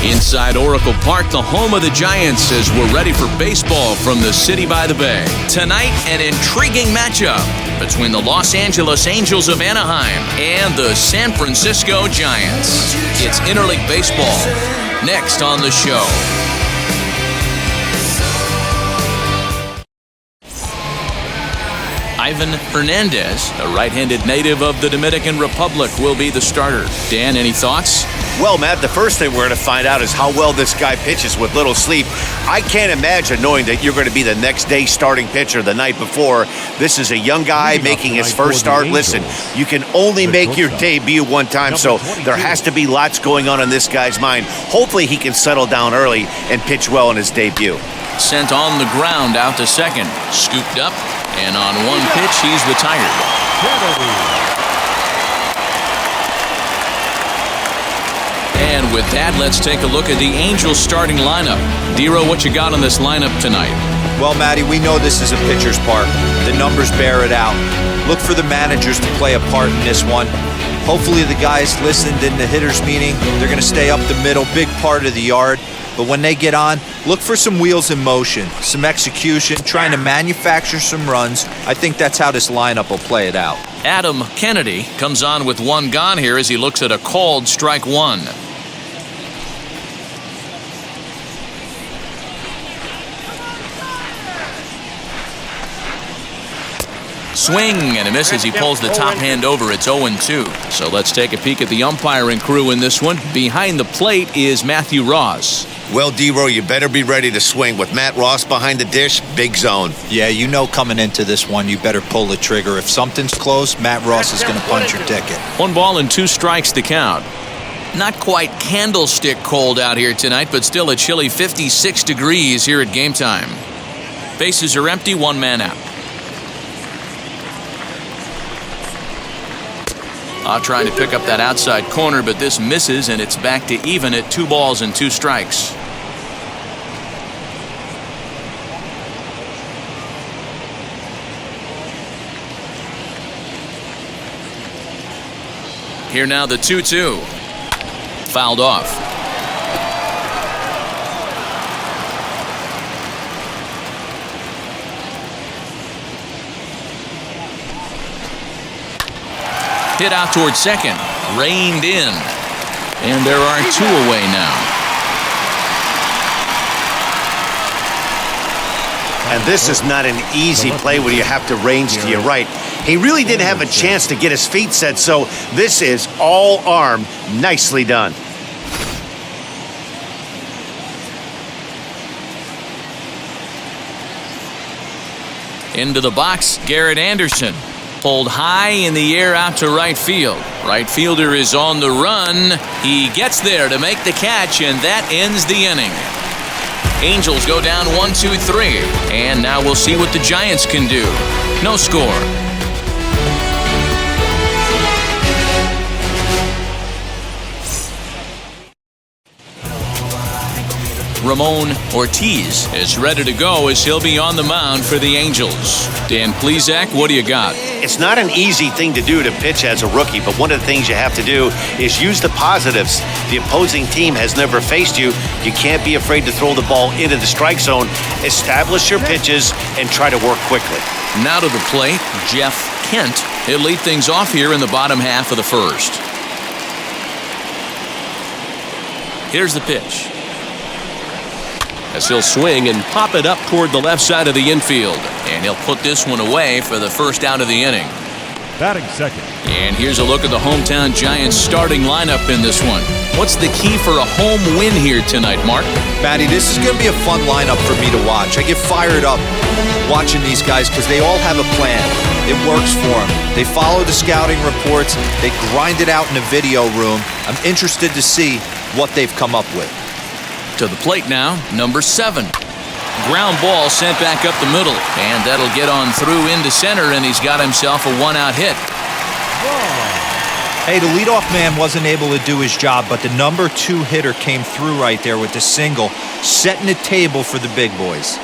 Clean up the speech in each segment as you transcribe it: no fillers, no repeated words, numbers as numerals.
Inside Oracle Park, the home of the Giants, as we're ready for baseball from the city by the bay. Tonight, an intriguing matchup between the Los Angeles Angels of Anaheim and the San Francisco Giants. It's interleague baseball next on the show. Ivan Hernandez, a right-handed native of the Dominican Republic, will be the starter. Dan, any thoughts? Well, Matt, the first thing we're going to find out is how well this guy pitches with little sleep. I can't imagine knowing that you're going to be the next day starting pitcher the night before. This is a young guy making his first start. Listen, you can only make your debut one time, so there has to be lots going on in this guy's mind. Hopefully he can settle down early and pitch well in his debut. Sent on the ground out to second. Scooped up, and on one pitch, he's retired. And with that, let's take a look at the Angels starting lineup. Dero, what you got on this lineup tonight? Well, Matty, we know this is a pitcher's park. The numbers bear it out. Look for the managers to play a part in this one. Hopefully the guys listened in the hitters meeting. They're going to stay up the middle, big part of the yard. But when they get on, look for some wheels in motion, some execution, trying to manufacture some runs. I think that's how this lineup will play it out. Adam Kennedy comes on with one gone here as he looks at a called strike one. Swing and a miss as he pulls the top hand over. It's 0-2. So let's take a peek at the umpiring crew in this one. Behind the plate is Matthew Ross. Well, D-Row, you better be ready to swing. With Matt Ross behind the dish, big zone. Yeah, you know coming into this one, you better pull the trigger. If something's close, Matt Ross is going to punch your ticket. 1 ball and 2 strikes to count. Not quite candlestick cold out here tonight, but still a chilly 56 degrees here at game time. Bases are empty, 1 man out. Trying to pick up that outside corner, but this misses, and it's back to even at 2 balls and 2 strikes. Here now the 2-2. Fouled off. Hit out towards second. Reined in. And there are 2 away now. And this is not an easy play when you have to range to your right. He really didn't have a chance to get his feet set, so this is all arm. Nicely done. Into the box, Garrett Anderson. Pulled high in the air out to right field. Right fielder is on the run. He gets there to make the catch, and that ends the inning. Angels go down 1-2-3. And now we'll see what the Giants can do. No score. Ramon Ortiz is ready to go as he'll be on the mound for the Angels. Dan Plesac, what do you got? It's not an easy thing to do to pitch as a rookie, but one of the things you have to do is use the positives. The opposing team has never faced you. You can't be afraid to throw the ball into the strike zone. Establish your pitches and try to work quickly. Now to the plate, Jeff Kent. He'll lead things off here in the bottom half of the first. Here's the pitch. As he'll swing and pop it up toward the left side of the infield. And he'll put this one away for the first out of the inning. Batting second. And here's a look at the hometown Giants starting lineup in this one. What's the key for a home win here tonight, Mark? Matty, this is going to be a fun lineup for me to watch. I get fired up watching these guys because they all have a plan. It works for them. They follow the scouting reports. They grind it out in the video room. I'm interested to see what they've come up with. To the plate now, number 7. Ground ball sent back up the middle, and that'll get on through into center, and he's got himself a 1-out hit. Hey, the leadoff man wasn't able to do his job, but the number 2 hitter came through right there with the single, setting the table for the big boys.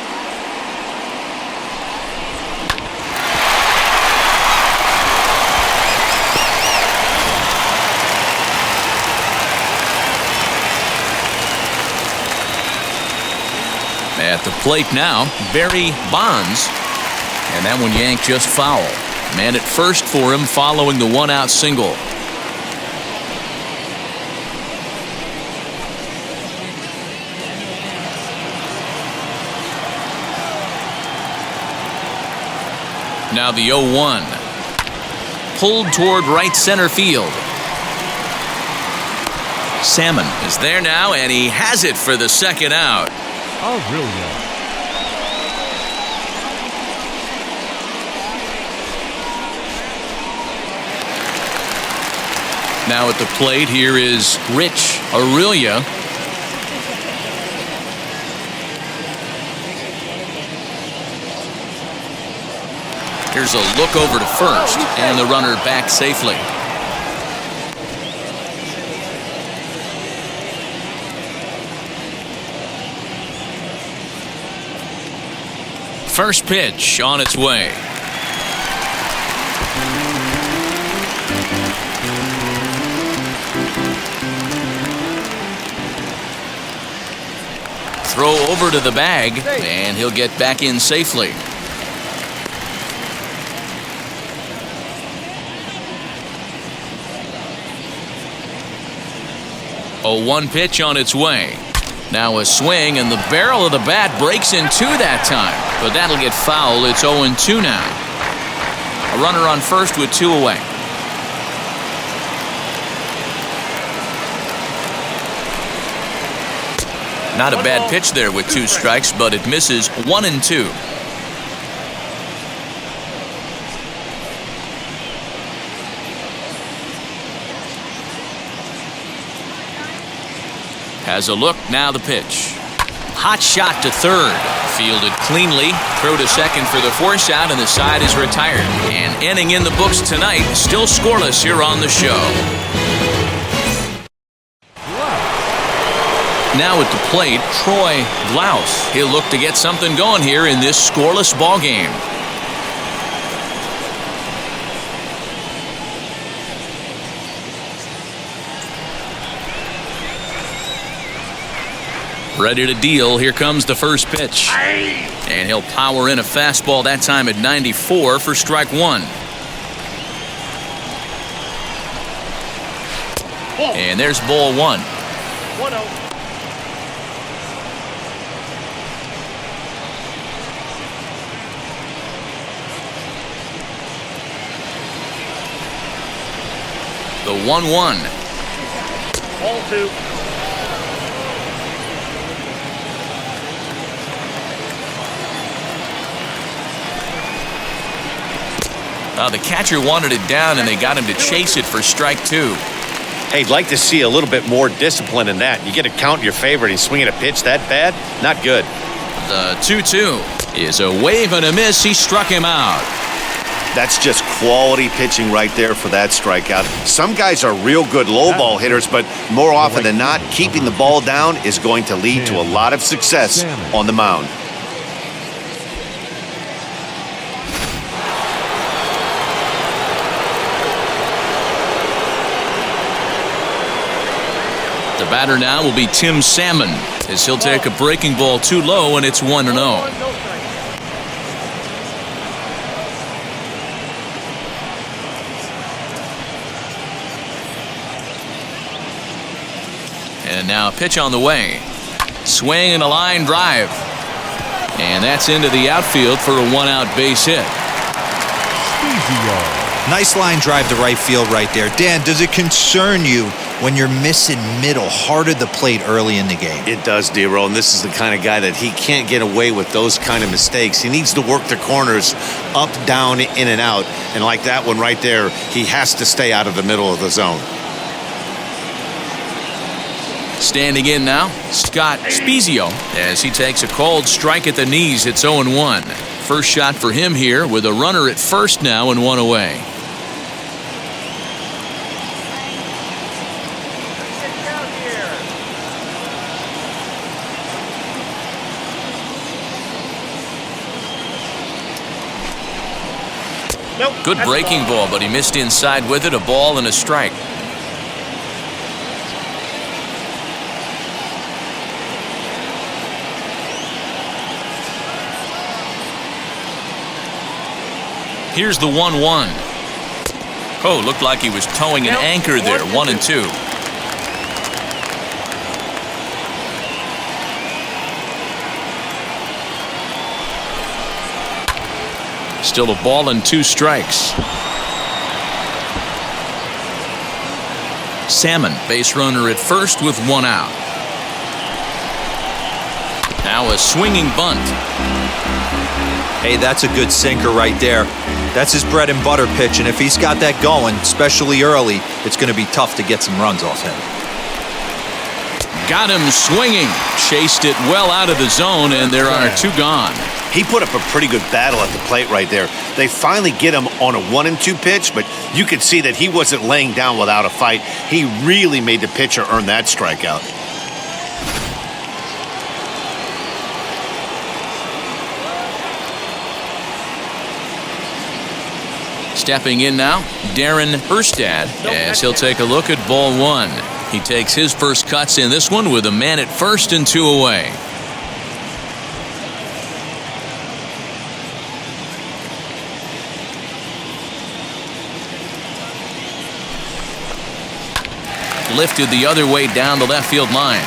At the plate now, Barry Bonds. And that one yanked just foul. Man at first for him following the one-out single. Now the 0-1. Pulled toward right center field. Salmon is there now, and he has it for the second out. Oh, really? Now at the plate, here is Rich Aurelia. Here's a look over to first, and the runner back safely. First pitch on its way. Throw over to the bag, and he'll get back in safely. A 1 pitch on its way. Now a swing, and the barrel of the bat breaks in two that time, but that'll get foul. It's 0-2 now. A runner on first with 2 away. Not a bad pitch there with 2 strikes, but it misses 1-2. Has a look, now the pitch. Hot shot to third. Fielded cleanly. Throw to second for the force out, and the side is retired. And inning in the books tonight, still scoreless here on the show. Now at the plate, Troy Glaus. He'll look to get something going here in this scoreless ball game. Ready to deal. Here comes the first pitch. And he'll power in a fastball, that time at 94 for strike 1. And there's ball 1. 1-0. The 1-1. Ball 2. The catcher wanted it down, and they got him to chase it for strike 2. Hey, I'd like to see a little bit more discipline in that. You get a count in your favor and he's swinging a pitch that bad? Not good. The 2-2 is a wave and a miss. He struck him out. That's just quality pitching right there for that strikeout. Some guys are real good low ball hitters, but more often than not, keeping the ball down is going to lead to a lot of success on the mound. The batter now will be Tim Salmon, as he'll take a breaking ball too low, and it's 1-0. And now a pitch on the way. Swing and a line drive. And that's into the outfield for a 1-out base hit. Nice line drive to right field right there. Dan, does it concern you when you're missing middle hard at the plate early in the game? It does, D-Roll, and this is the kind of guy that he can't get away with those kind of mistakes. He needs to work the corners up, down, in, and out. And like that one right there, he has to stay out of the middle of the zone. Standing in now, Scott Spiezio, as he takes a called strike at the knees. It's 0-1. First shot for him here with a runner at first now and 1 away. Good breaking ball, but he missed inside with it. A ball and a strike. Here's the 1-1. Oh, looked like he was towing an anchor there. 1-2. Still a ball and 2 strikes. Salmon, base runner at first with 1 out. Now a swinging bunt. Hey, that's a good sinker right there. That's his bread and butter pitch, and if he's got that going, especially early, it's going to be tough to get some runs off him. Got him swinging. Chased it well out of the zone, and there are 2 gone. He put up a pretty good battle at the plate right there. They finally get him on a 1-2 pitch, but you could see that he wasn't laying down without a fight. He really made the pitcher earn that strikeout. Stepping in now, Darren Erstad, as he'll take a look at ball 1. He takes his first cuts in this one with a man at first and 2 away. Lifted the other way down the left field line.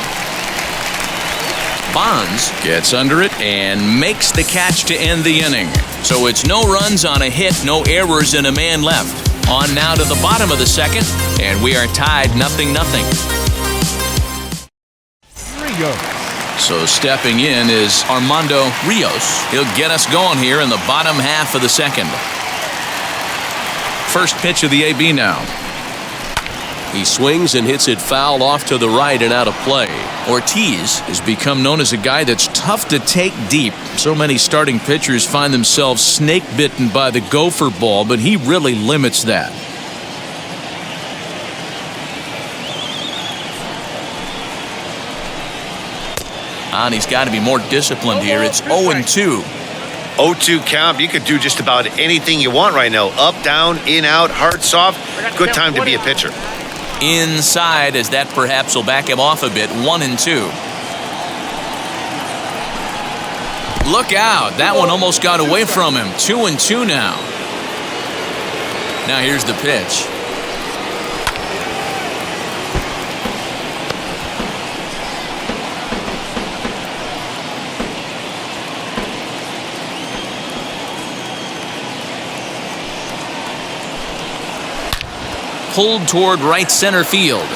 Bonds gets under it and makes the catch to end the inning. So it's no runs on a hit, no errors, and a man left. On now to the bottom of the second, and we are tied 0-0. 3 go. So stepping in is Armando Rios. He'll get us going here in the bottom half of the second. First pitch of the AB now. He swings and hits it foul off to the right and out of play. Ortiz has become known as a guy that's tough to take deep. So many starting pitchers find themselves snake bitten by the gopher ball, but he really limits that. And he's got to be more disciplined here. It's 0-2. 0-2 count. You could do just about anything you want right now. Up, down, in, out, hard, soft. Good time to be a pitcher. Inside, as that perhaps will back him off a bit. 1-2. Look out. That one almost got away from him. 2-2 now. Now here's the pitch. Pulled toward right center field.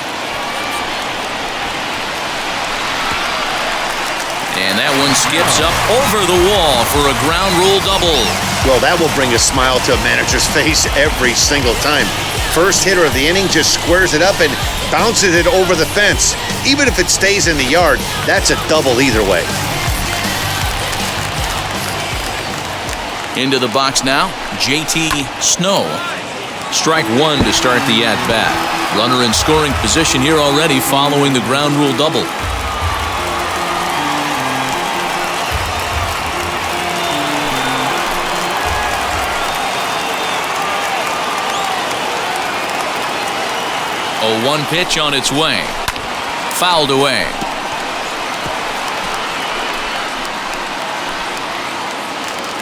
And that one skips up over the wall for a ground rule double. Well, that will bring a smile to a manager's face every single time. First hitter of the inning just squares it up and bounces it over the fence. Even if it stays in the yard, that's a double either way. Into the box now, JT Snow. Strike 1 to start the at-bat. Runner in scoring position here already following the ground rule double. A 1 pitch on its way. Fouled away.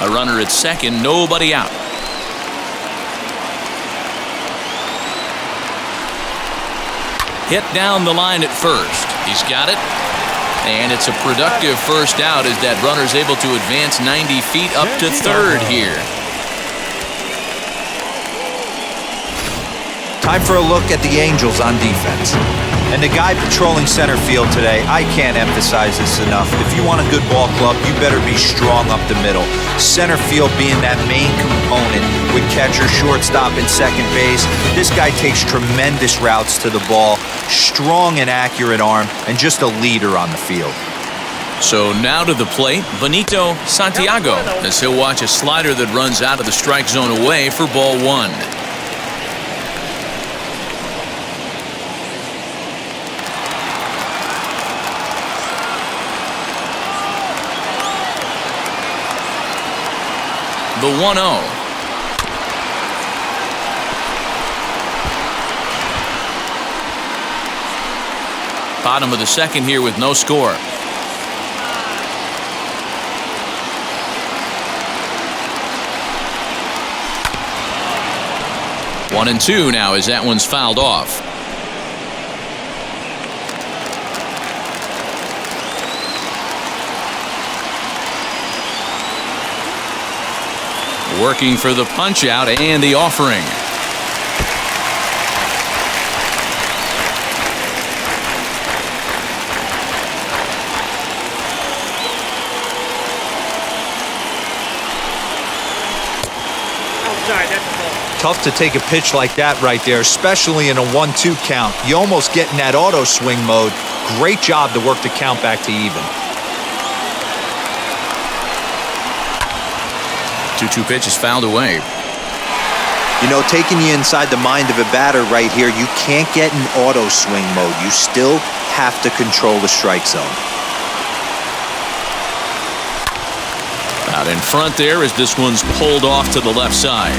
A runner at second, nobody out. Hit down the line at first. He's got it. And it's a productive first out as that runner's able to advance 90 feet up to third here. Time for a look at the Angels on defense. And the guy patrolling center field today, I can't emphasize this enough. If you want a good ball club, you better be strong up the middle. Center field being that main component with catcher, shortstop, and second base. This guy takes tremendous routes to the ball, strong and accurate arm, and just a leader on the field. So now to the plate, Benito Santiago, as he'll watch a slider that runs out of the strike zone away for ball 1. The 1-0. Bottom of the second here with no score. 1-2 now as that one's fouled off. Working for the punch out and the offering. Outside, that's the ball. Tough to take a pitch like that right there, especially in a 1-2 count. You almost get in that auto swing mode. Great job to work the count back to even. 2-2 pitch is fouled away. You know, taking you inside the mind of a batter right here, you can't get in auto swing mode. You still have to control the strike zone. Out in front there as this one's pulled off to the left side.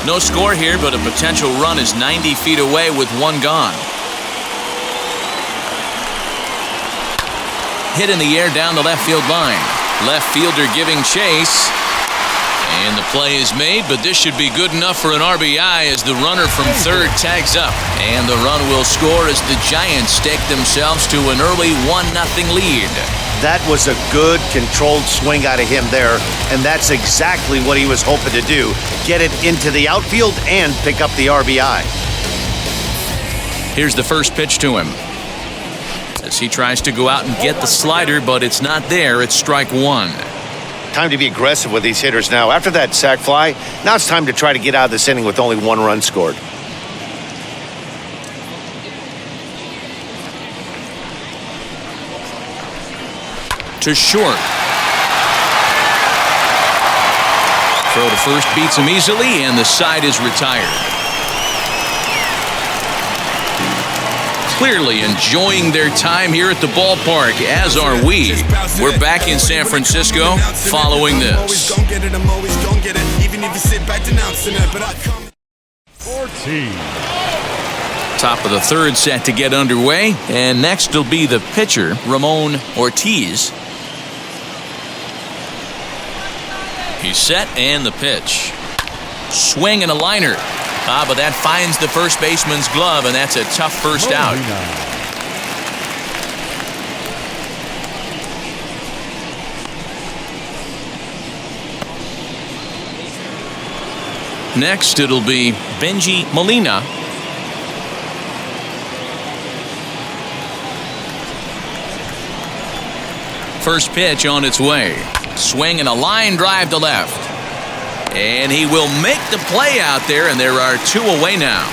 No score here, but a potential run is 90 feet away with one gone. Hit in the air down the left field line. Left fielder giving chase. And the play is made, but this should be good enough for an RBI as the runner from third tags up. And the run will score as the Giants stake themselves to an early 1-0 lead. That was a good, controlled swing out of him there, and that's exactly what he was hoping to do. Get it into the outfield and pick up the RBI. Here's the first pitch to him. As he tries to go out and get the slider, but it's not there. It's strike one. Time to be aggressive with these hitters now. After that sac fly, now it's time to try to get out of this inning with only one run scored. To short. Throw to first beats him easily, and the side is retired. Clearly enjoying their time here at the ballpark, as are we. We're back in San Francisco following this. 14. Top of the third set to get underway, and next will be the pitcher, Ramon Ortiz. He's set, and the pitch. Swing and a liner. But that finds the first baseman's glove, and that's a tough first out. Next, it'll be Benji Molina. First pitch on its way. Swing and a line drive to left. And he will make the play out there, and there are two away now.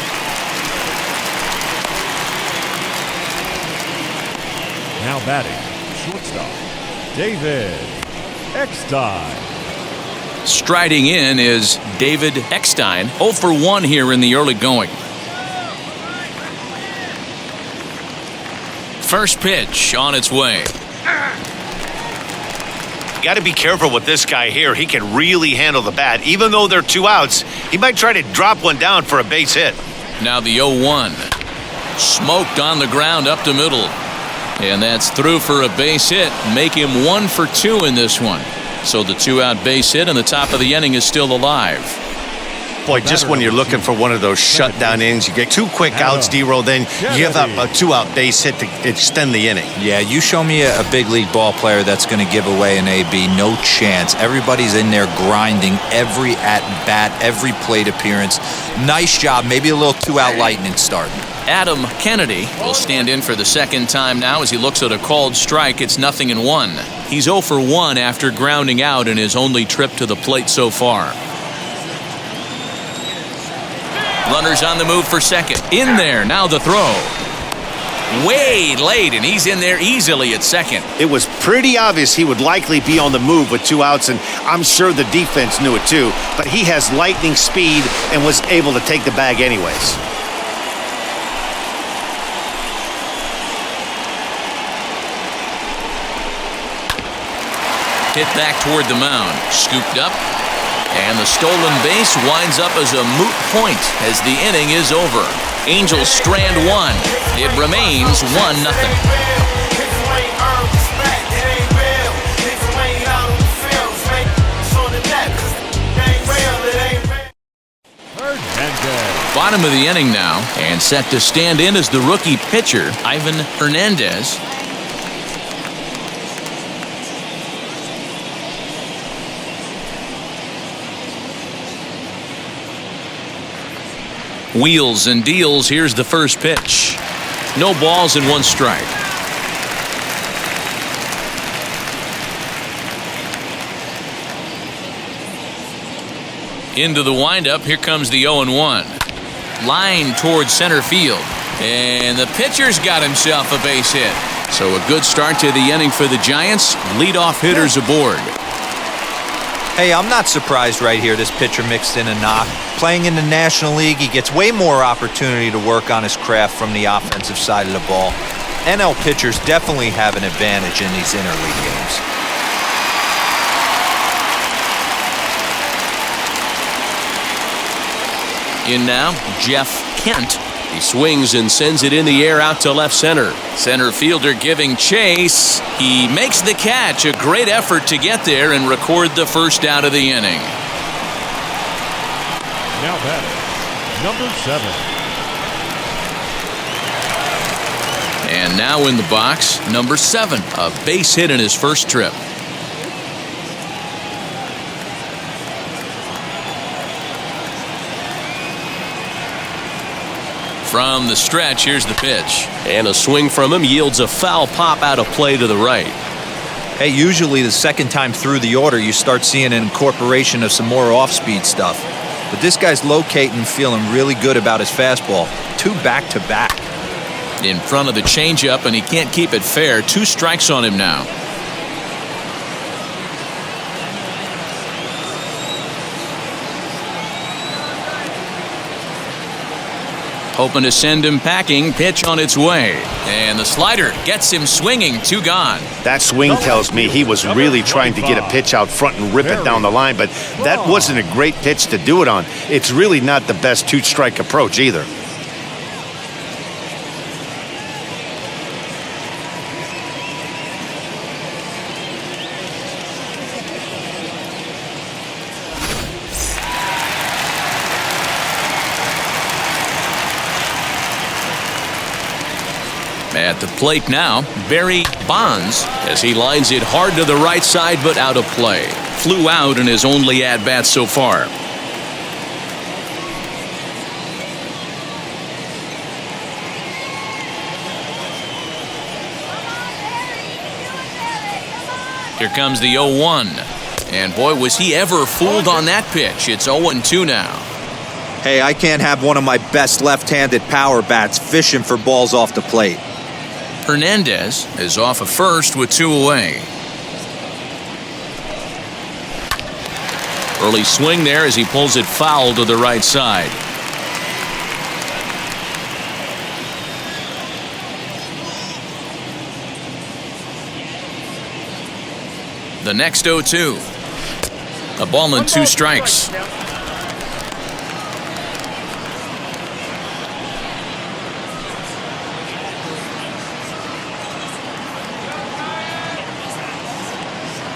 Now batting, shortstop, David Eckstein. Striding in is David Eckstein, 0 for 1 here in the early going. First pitch on its way. Got to be careful with this guy here. He can really handle the bat. Even though they're 2 outs, he might try to drop one down for a base hit. Now the 0-1. Smoked on the ground up the middle. And that's through for a base hit. Make him 1 for 2 in this one. So the 2-out base hit, and the top of the inning is still alive. Boy, just when you're looking for one of those shutdown innings, you get 2 quick outs, D-roll, then you give up a 2-out base hit to extend the inning. Yeah, you show me a big league ball player that's going to give away an AB. No chance. Everybody's in there grinding every at-bat, every plate appearance. Nice job. Maybe a little 2-out lightning starting. Adam Kennedy will stand in for the second time now as he looks at a called strike. It's 0-1. He's 0 for 1 after grounding out in his only trip to the plate so far. Runners on the move for second. In there. Now the throw. Way late, and he's in there easily at second. It was pretty obvious he would likely be on the move with 2 outs, and I'm sure the defense knew it too. But he has lightning speed and was able to take the bag anyways. Hit back toward the mound. Scooped up. And the stolen base winds up as a moot point as the inning is over. Angels strand 1. It remains 1-0. Bottom of the inning now, and set to stand in as the rookie pitcher, Ivan Hernandez. Wheels and deals. Here's the first pitch. No balls and one strike. Into the windup. Here comes the 0-1. Line towards center field. And the pitcher's got himself a base hit. So a good start to the inning for the Giants. Leadoff hitters aboard. Hey, I'm not surprised right here this pitcher mixed in a knock. Playing in the National League, he gets way more opportunity to work on his craft from the offensive side of the ball. NL pitchers definitely have an advantage in these interleague games. In now, Jeff Kent. He swings and sends it in the air out to left center. Center fielder giving chase. He makes the catch. A great effort to get there and record the first out of the inning. Now batting, number 7. And now in the box, number 7. A base hit in his first trip. From the stretch, here's the pitch. And a swing from him yields a foul pop out of play to the right. Hey, usually the second time through the order, you start seeing an incorporation of some more off-speed stuff. But this guy's locating, feeling really good about his fastball. 2 back-to-back. In front of the changeup, and he can't keep it fair. 2 strikes on him now. Hoping to send him packing. Pitch on its way. And the slider gets him swinging. 2 gone. That swing tells me he was really trying to get a pitch out front and rip it down the line, but that wasn't a great pitch to do it on. It's really not the best 2-strike approach either. At the plate now, Barry Bonds, as he lines it hard to the right side but out of play. Flew out in his only at-bat so far. Here comes the 0-1. And boy, was he ever fooled on that pitch. It's 0-2 now. Hey, I can't have one of my best left-handed power bats fishing for balls off the plate. Hernandez is off of first with 2 away. Early swing there as he pulls it foul to the right side. The next 0-2. A ball and 2 strikes.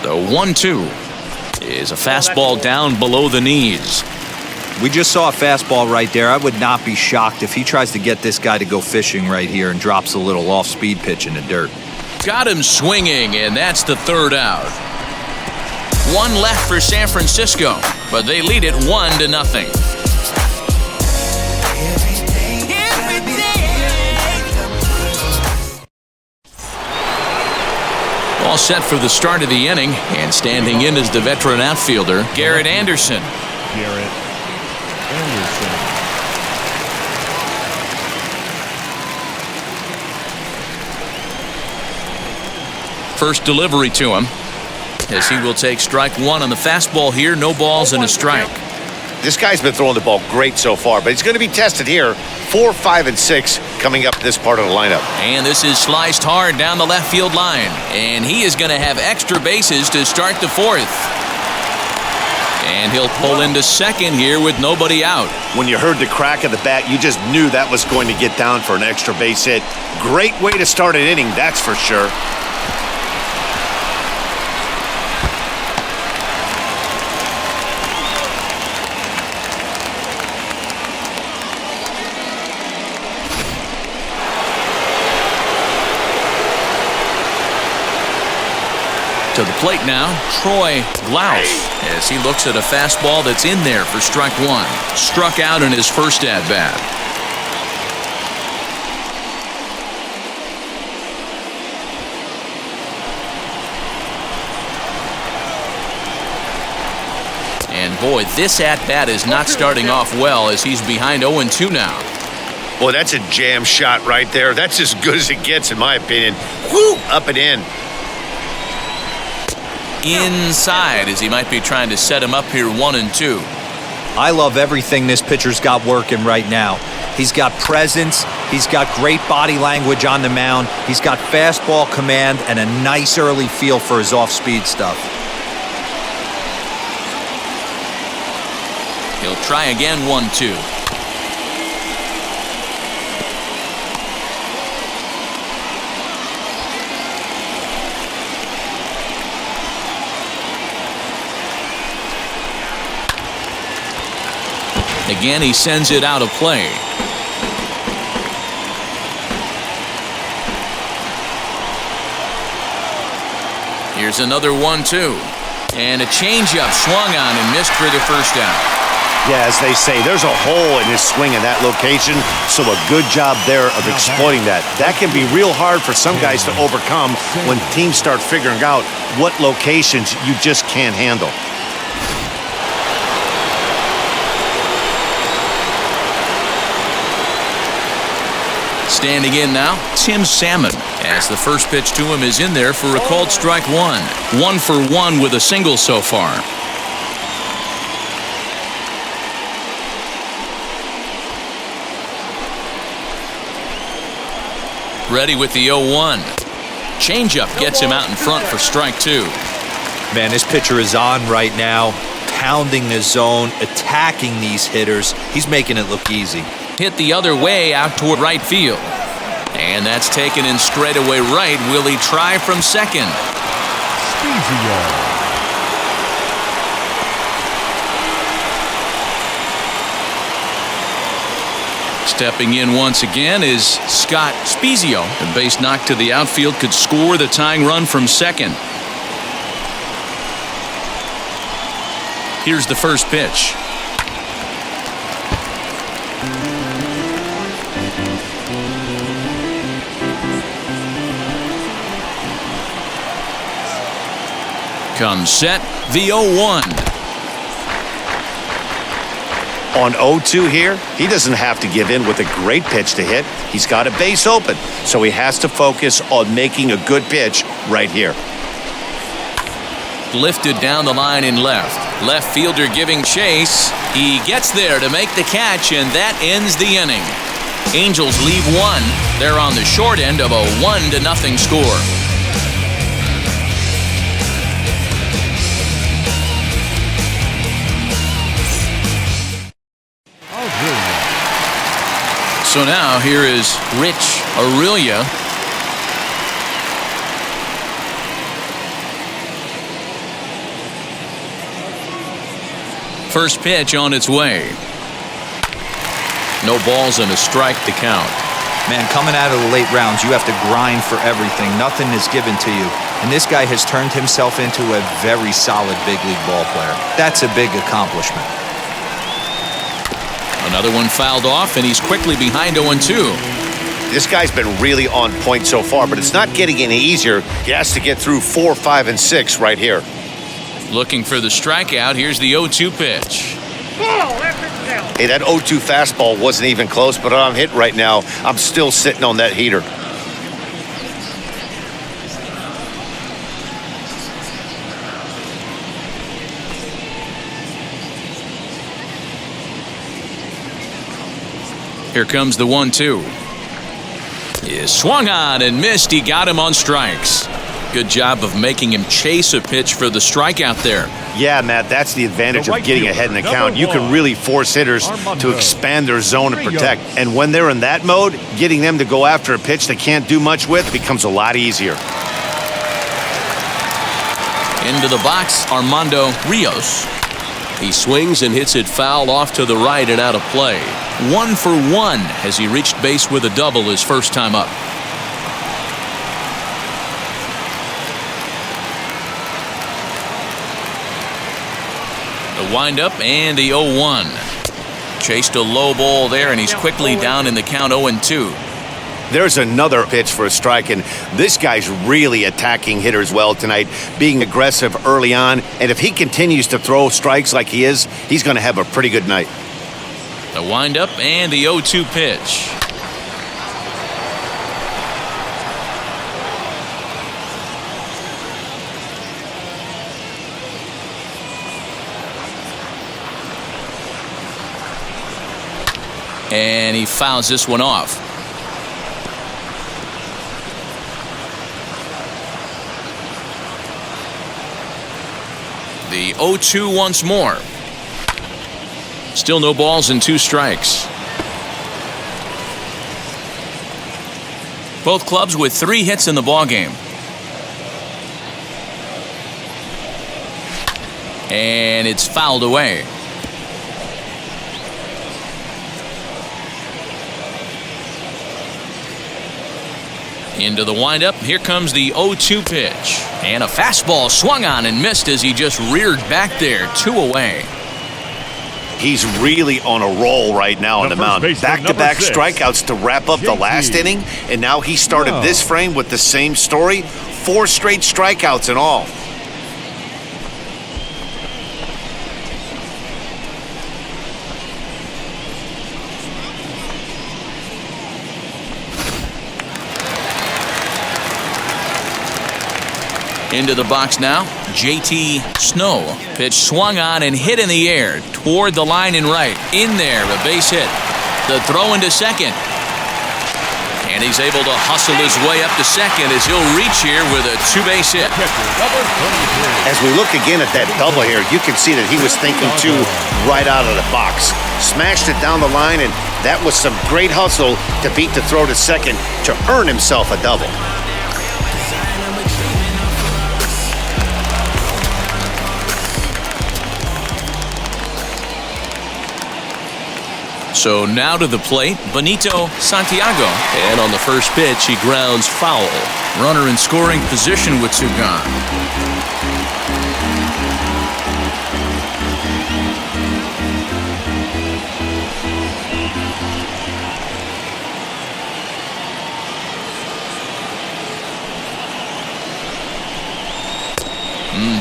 The 1-2 is a fastball down below the knees. We just saw a fastball right there. I would not be shocked if he tries to get this guy to go fishing right here and drops a little off-speed pitch in the dirt. Got him swinging, and that's the 3rd out. 1 left for San Francisco, but they lead it 1-0. All set for the start of the inning, and standing in is the veteran outfielder, Garrett Anderson. Garrett Anderson. First delivery to him, as he will take strike 1 on the fastball here. No balls and a strike. This guy's been throwing the ball great so far, but he's going to be tested here. 4, 5, and 6 coming up this part of the lineup. And this is sliced hard down the left field line. And he is going to have extra bases to start the 4th. And he'll pull into second here with nobody out. When you heard the crack of the bat, you just knew that was going to get down for an extra base hit. Great way to start an inning, that's for sure. To the plate now, Troy Glaus, as he looks at a fastball that's in there for strike one. Struck out in his first at-bat. And boy, this at-bat is not starting off well as he's behind 0-2 now. Boy, that's a jam shot right there. That's as good as it gets, in my opinion. Whoo! Up and in. Inside as he might be trying to set him up here 1-2. I love everything this pitcher's got working right now. He's got presence. He's got great body language on the mound. He's got fastball command and a nice early feel for his off-speed stuff. He'll try again 1-2. Again, he sends it out of play. Here's another 1-2. And a changeup swung on and missed for the first out. Yeah, as they say, there's a hole in his swing in that location, so a good job there of exploiting that. That can be real hard for some guys to overcome when teams start figuring out what locations you just can't handle. Standing in now, Tim Salmon, as the first pitch to him is in there for a called strike one. 1 for 1 with a single so far. Ready with the 0-1. Changeup gets him out in front for strike two. Man, this pitcher is on right now, pounding the zone, attacking these hitters. He's making it look easy. Hit the other way out toward right field. And that's taken in straightaway right. Will he try from second? Stepping in once again is Scott Spezio. The base knock to the outfield could score the tying run from second. Here's the first pitch. Comes set, the 0-1. On 0-2 here, he doesn't have to give in with a great pitch to hit. He's got a base open, so he has to focus on making a good pitch right here. Lifted down the line in left. Left fielder giving chase. He gets there to make the catch, and that ends the inning. Angels leave one. They're on the short end of a 1-0 score. So now here is Rich Aurelia. First pitch on its way. No balls and a strike to count. Man, coming out of the late rounds, you have to grind for everything. Nothing is given to you. And this guy has turned himself into a very solid big league ball player. That's a big accomplishment. Another one fouled off, and he's quickly behind 0-2. This guy's been really on point so far, but it's not getting any easier. He has to get through 4, 5, and 6 right here. Looking for the strikeout. Here's the 0-2 pitch. Hey, that 0-2 fastball wasn't even close, but I'm hit right now. I'm still sitting on that heater. Here comes the 1-2. He swung on and missed. He got him on strikes. Good job of making him chase a pitch for the strikeout there. Yeah, Matt, that's the advantage of getting ahead in the count. You can really force hitters to expand their zone and protect. And when they're in that mode, getting them to go after a pitch they can't do much with becomes a lot easier. Into the box, Armando Rios. He swings and hits it foul off to the right and out of play. 1 for 1 as he reached base with a double his first time up. The windup and the 0-1. Chased a low ball there, and he's quickly down in the count 0-2. There's another pitch for a strike, and this guy's really attacking hitters well tonight, being aggressive early on. And if he continues to throw strikes like he is, he's going to have a pretty good night. The windup and the 0-2 pitch. And he fouls this one off. The 0-2 once more. Still no balls and 2 strikes. Both clubs with 3 hits in the ballgame. And it's fouled away. Into the windup. Here comes the 0-2 pitch. And a fastball swung on and missed as he just reared back there. 2 away. He's really on a roll right now on the mound. Back-to-back strikeouts to wrap up the last inning. And now he started this frame with the same story. 4 straight strikeouts in all. Into the box now, JT Snow. Pitch swung on and hit in the air toward the line and right. In there, a base hit. The throw into second. And he's able to hustle his way up to second as he'll reach here with a 2-base hit. As we look again at that double here, you can see that he was thinking too right out of the box. Smashed it down the line, and that was some great hustle to beat the throw to second to earn himself a double. So now to the plate, Benito Santiago. And on the first pitch, he grounds foul. Runner in scoring position with 2 gone.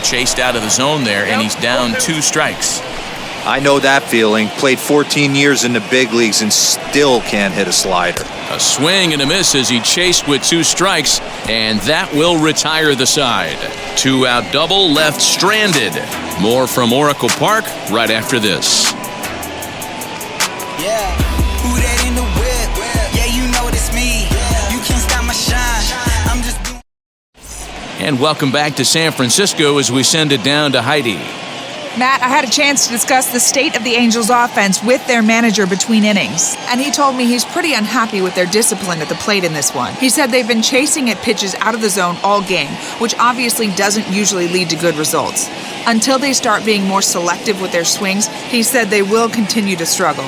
Chased out of the zone there, and he's down 2 strikes. I know that feeling. Played 14 years in the big leagues and still can't hit a slider. A swing and a miss as he chased with 2 strikes, and that will retire the side. 2-out double left stranded. More from Oracle Park right after this. Yeah, who that in the whip? Yeah, you know it's me. You can't stop my shine. I'm just doing. And welcome back to San Francisco as we send it down to Heidi. Matt, I had a chance to discuss the state of the Angels offense with their manager between innings, and he told me he's pretty unhappy with their discipline at the plate in this one. He said they've been chasing at pitches out of the zone all game, which obviously doesn't usually lead to good results. Until they start being more selective with their swings, he said they will continue to struggle.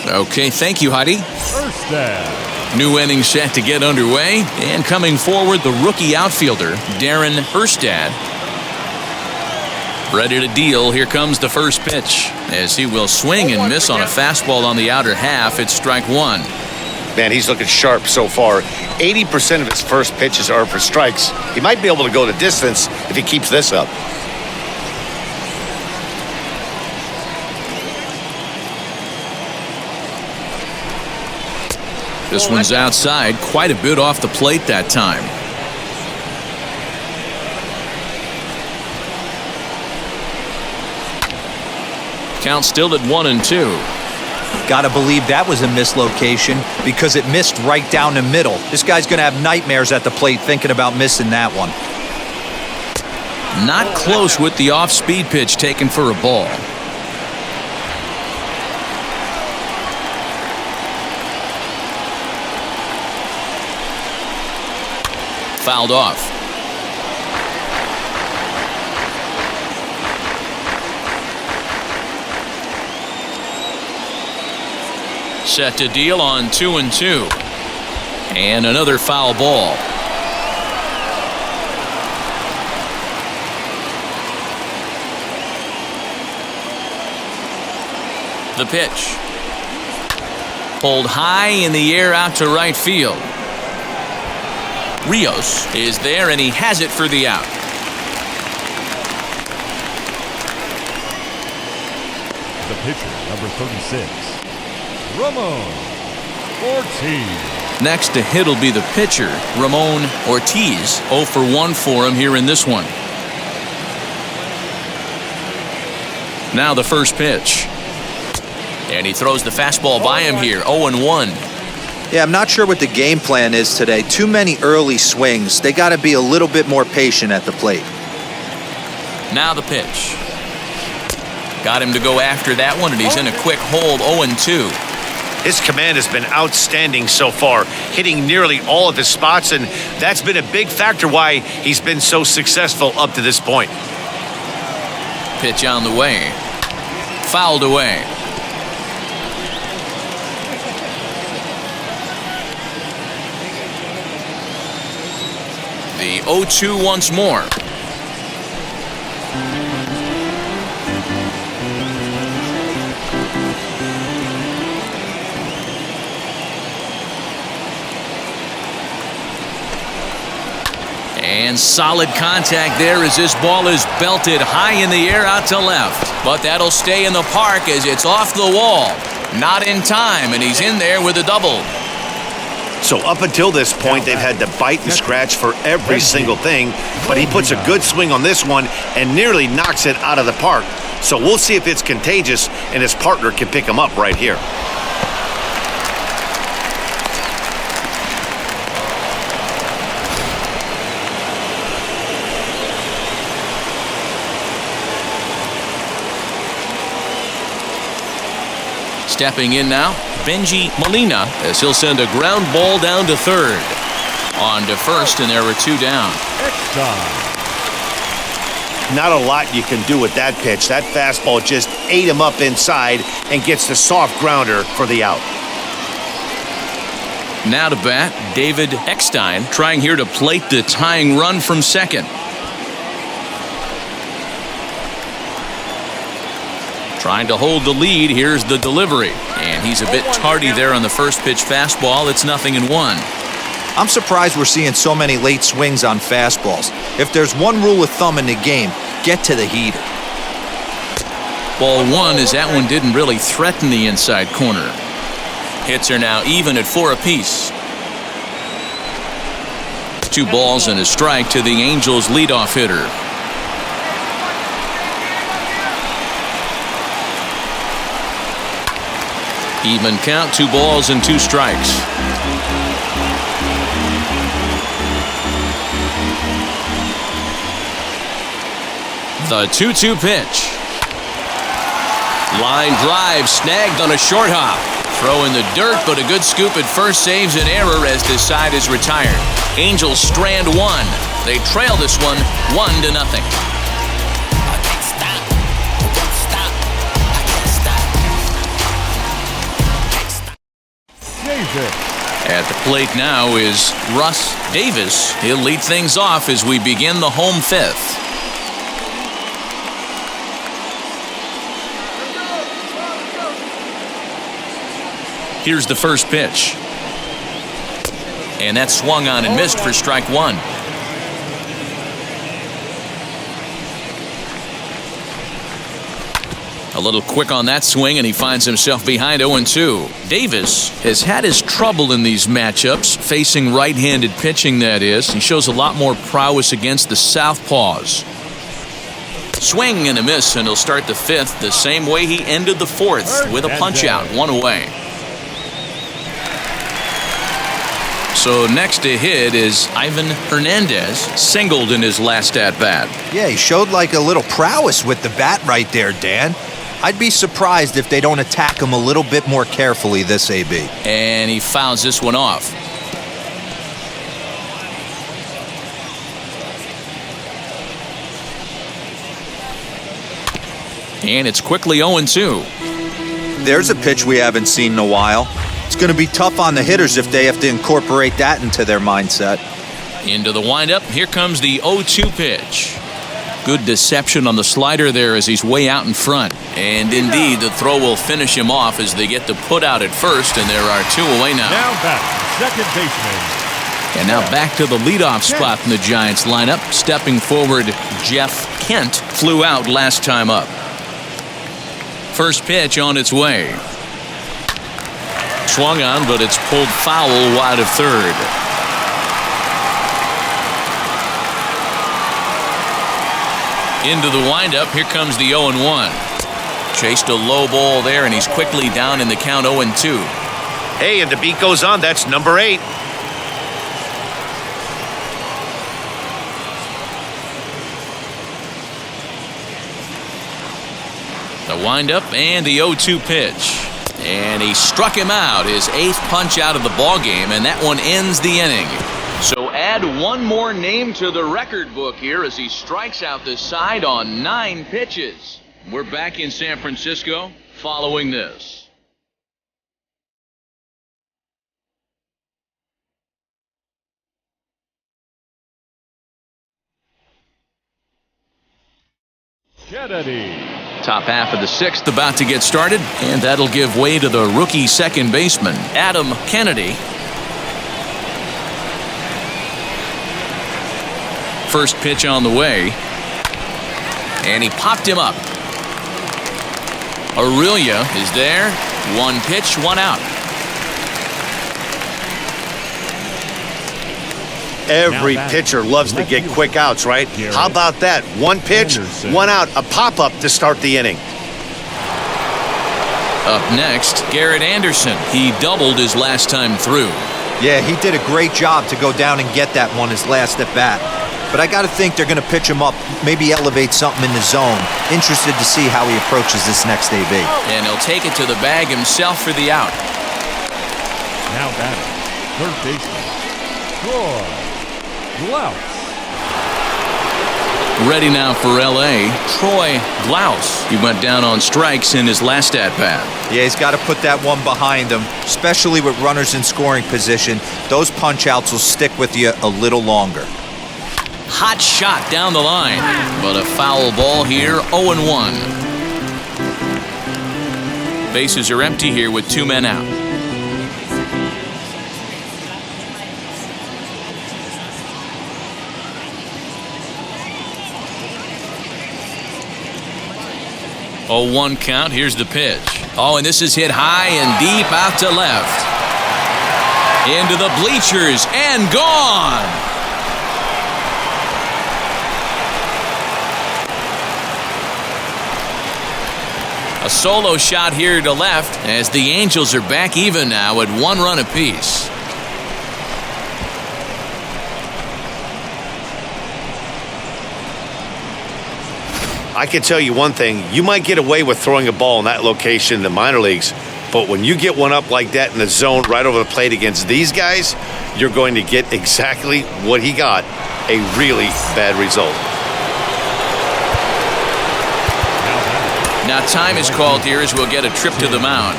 Okay, thank you, Heidi. First down. New inning set to get underway, and coming forward, the rookie outfielder, Darren Herstad. Ready to deal. Here comes the first pitch. As he will swing and miss on a fastball on the outer half, it's strike 1. Man, he's looking sharp so far. 80% of his first pitches are for strikes. He might be able to go the distance if he keeps this up. This one's outside, quite a bit off the plate that time. Count still at 1-2. Gotta believe that was a mislocation because it missed right down the middle. This guy's gonna have nightmares at the plate thinking about missing that one. Not close with the off-speed pitch taken for a ball. Fouled off. Set to deal on 2-2. And another foul ball. The pitch. Pulled high in the air out to right field. Rios is there, and he has it for the out. The pitcher, number 36, Ramon Ortiz. Next to hit will be the pitcher, Ramon Ortiz. 0 for 1 for him here in this one. Now the first pitch. And he throws the fastball by him here, 0-1. Yeah, I'm not sure what the game plan is today. Too many early swings. They got to be a little bit more patient at the plate. Now the pitch. Got him to go after that one, and he's in a quick hold, 0-2. His command has been outstanding so far, hitting nearly all of his spots, and that's been a big factor why he's been so successful up to this point. Pitch on the way. Fouled away. The 0-2 once more. And solid contact there as this ball is belted high in the air out to left. But that'll stay in the park as it's off the wall. Not in time, and he's in there with a double. So up until this point, they've had to bite and scratch for every single thing, but he puts a good swing on this one and nearly knocks it out of the park. So we'll see if it's contagious and his partner can pick him up right here. Stepping in now, Benji Molina, as he'll send a ground ball down to third. On to first, and there are 2 down. Not a lot you can do with that pitch. That fastball just ate him up inside and gets the soft grounder for the out. Now to bat, David Eckstein, trying here to plate the tying run from second. Trying to hold the lead. Here's the delivery. And he's a bit tardy there on the first pitch fastball. It's 0-1. I'm surprised we're seeing so many late swings on fastballs. If there's one rule of thumb in the game, get to the heater. Ball 1 as that one didn't really threaten the inside corner. Hits are now even at 4 apiece. 2 balls and a strike to the Angels' leadoff hitter. Even count, 2 balls and 2 strikes. The 2-2 pitch. Line drive snagged on a short hop. Throw in the dirt, but a good scoop at first saves an error as this side is retired. Angels strand 1. They trail this one 1-0. At the plate now is Russ Davis. He'll lead things off as we begin the home 5th. Here's the first pitch. And that's swung on and missed for strike 1. A little quick on that swing, and he finds himself behind 0-2. Davis has had his trouble in these matchups, facing right-handed pitching, that is. He shows a lot more prowess against the southpaws. Swing and a miss, and he'll start the 5th the same way he ended the 4th, with a punch-out, 1 away. So next to hit is Ivan Hernandez, singled in his last at-bat. Yeah, he showed like a little prowess with the bat right there, Dan. I'd be surprised if they don't attack him a little bit more carefully this AB. And he fouls this one off. And it's quickly 0-2. There's a pitch we haven't seen in a while. It's going to be tough on the hitters if they have to incorporate that into their mindset. Into the windup. Here comes the 0-2 pitch. Good deception on the slider there as he's way out in front. And indeed, the throw will finish him off as they get the put out at first, and there are 2 away now. Now back, second baseman. And now back to the leadoff spot in the Giants lineup. Stepping forward, Jeff Kent flew out last time up. First pitch on its way. Swung on, but it's pulled foul wide of third. Into the windup, here comes the 0-1. Chased a low ball there, and he's quickly down in the count 0-2. Hey, and the beat goes on. That's number 8. The windup and the 0-2 pitch. And he struck him out, his 8th punch out of the ball game, and that one ends the inning. So add one more name to the record book here as he strikes out this side on 9 pitches. We're back in San Francisco following this. Kennedy. Top half of the 6th about to get started, and that'll give way to the rookie second baseman, Adam Kennedy. First pitch on the way, and he popped him up. Aurelia is there. 1 pitch, 1 out. Every pitcher loves to get quick outs, right? How about that? 1 pitch, 1 out, a pop-up to start the inning. Up next, Garrett Anderson. He doubled his last time through. Yeah, he did a great job to go down and get that one his last at bat. But I got to think they're going to pitch him up, maybe elevate something in the zone. Interested to see how he approaches this next AB. And he'll take it to the bag himself for the out. Now batting, third baseman, Troy Glaus. Ready now for L.A., Troy Glaus. He went down on strikes in his last at-bat. Yeah, he's got to put that one behind him, especially with runners in scoring position. Those punch-outs will stick with you a little longer. Hot shot down the line, but a foul ball here, 0-1. Bases are empty here with 2 men out. Oh, 1 count. Here's the pitch. Oh, and this is hit high and deep out to left. Into the bleachers and gone. A solo shot here to left as the Angels are back even now at 1 run apiece. I can tell you one thing. You might get away with throwing a ball in that location in the minor leagues, but when you get one up like that in the zone right over the plate against these guys, you're going to get exactly what he got, a really bad result. Now time is called here as we'll get a trip to the mound.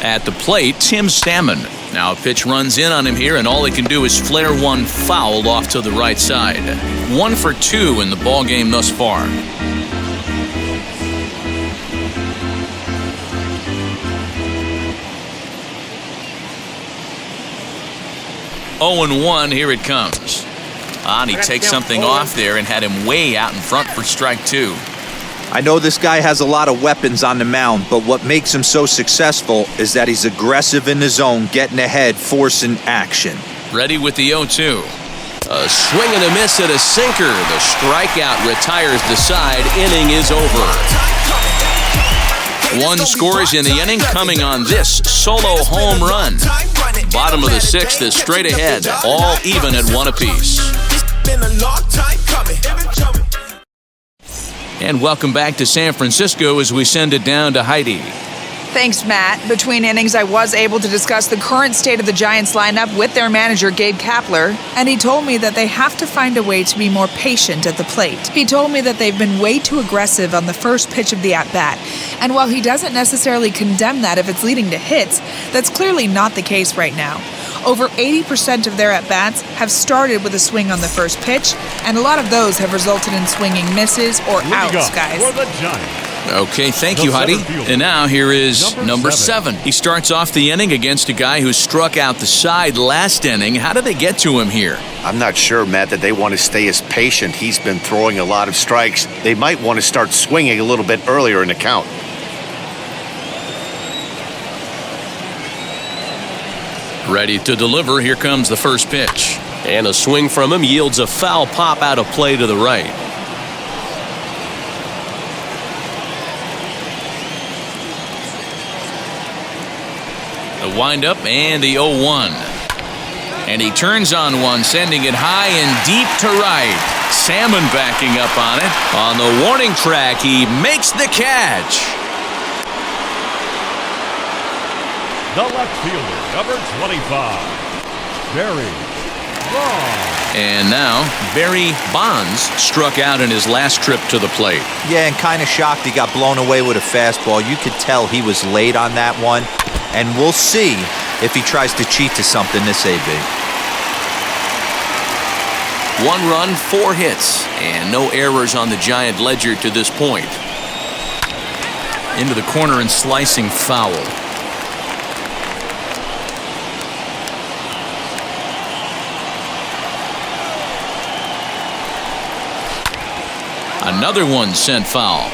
At the plate, Tim Stammen. Now a pitch runs in on him here, and all he can do is flare one foul off to the right side. 1 for 2 in the ball game thus far. Oh, and 1, here it comes. And he takes something off there and had him way out in front for strike 2. I know this guy has a lot of weapons on the mound, but what makes him so successful is that he's aggressive in the zone, getting ahead, forcing action. Ready with the 0-2. A swing and a miss at a sinker. The strikeout retires the side. Inning is over. 1 scores in the inning, coming on this solo home run. Bottom of the 6th is straight ahead, all even at 1 apiece. And welcome back to San Francisco as we send it down to Heidi. Thanks, Matt. Between innings, I was able to discuss the current state of the Giants lineup with their manager, Gabe Kapler, and he told me that they have to find a way to be more patient at the plate. He told me that they've been way too aggressive on the first pitch of the at-bat, and while he doesn't necessarily condemn that if it's leading to hits, that's clearly not the case right now. Over 80% of their at-bats have started with a swing on the first pitch, and a lot of those have resulted in swinging misses or outs, guys. For the Giants. Okay, thank The you, Heidi. center fielder. And now here is Number 7. He starts off the inning against a guy who struck out the side last inning. How did they get to him here? I'm not sure, Matt, that they want to stay as patient. He's been throwing a lot of strikes. They might want to start swinging a little bit earlier in the count. Ready to deliver. Here comes the first pitch. And a swing from him yields a foul pop out of play to the right. The windup and the 0-1. And he turns on one, sending it high and deep to right. Salmon backing up on it. On the warning track, he makes the catch. The left fielder, number 25, Barry Bonds. And now, Barry Bonds struck out in his last trip to the plate. Yeah, and kind of shocked he got blown away with a fastball. You could tell he was late on that one. And we'll see if he tries to cheat to something this AB. 1 run, 4 hits, and no errors on the Giant ledger to this point. Into the corner and slicing foul. Another one sent foul.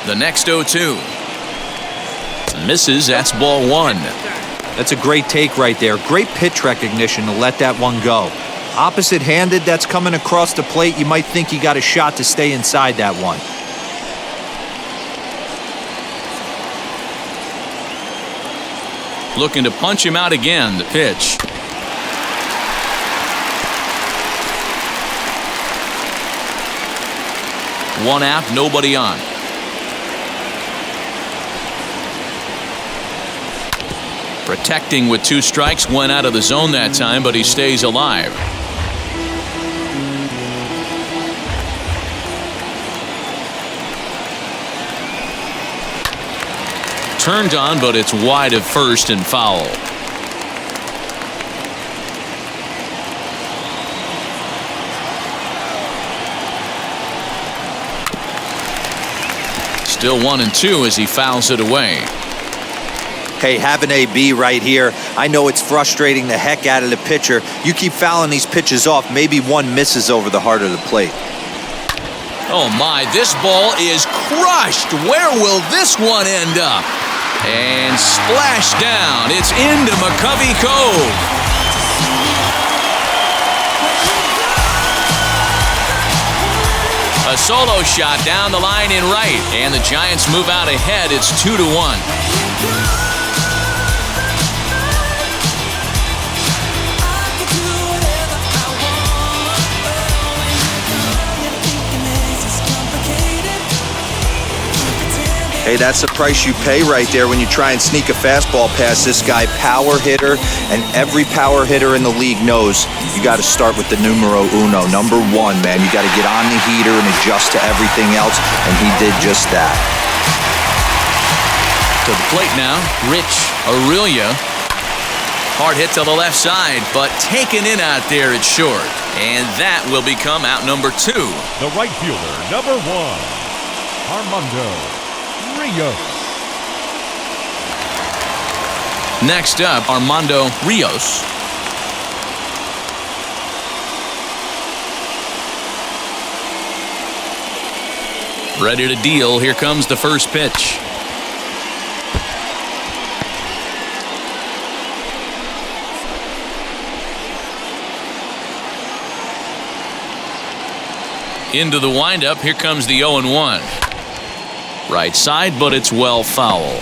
The next 0-2. Misses, that's ball 1. That's a great take right there. Great pitch recognition to let that one go. Opposite-handed, that's coming across the plate. You might think you got a shot to stay inside that one. Looking to punch him out again, the pitch. One out, nobody on. Protecting with 2 strikes, went out of the zone that time, but he stays alive. Turned on, but it's wide of first and foul. Still 1-2 as he fouls it away. Hey, having AB right here, I know it's frustrating the heck out of the pitcher. You keep fouling these pitches off, maybe one misses over the heart of the plate. Oh my, this ball is crushed. Where will this one end up? And splash down. It's into McCovey Cove. A solo shot down the line in right, and the Giants move out ahead. It's 2-1. Hey, that's the price you pay right there when you try and sneak a fastball past this guy. Power hitter, and every power hitter in the league knows you got to start with the numero uno, number 1, man. You got to get on the heater and adjust to everything else, and he did just that. To the plate now, Rich Aurelia. Hard hit to the left side, but taken in out there at short. And that will become out number 2. The right fielder, number 1, Armando Rios. Next up, Armando Rios. Ready to deal. Here comes the first pitch. Into the windup. Here comes the 0-1. Right side, but it's well foul.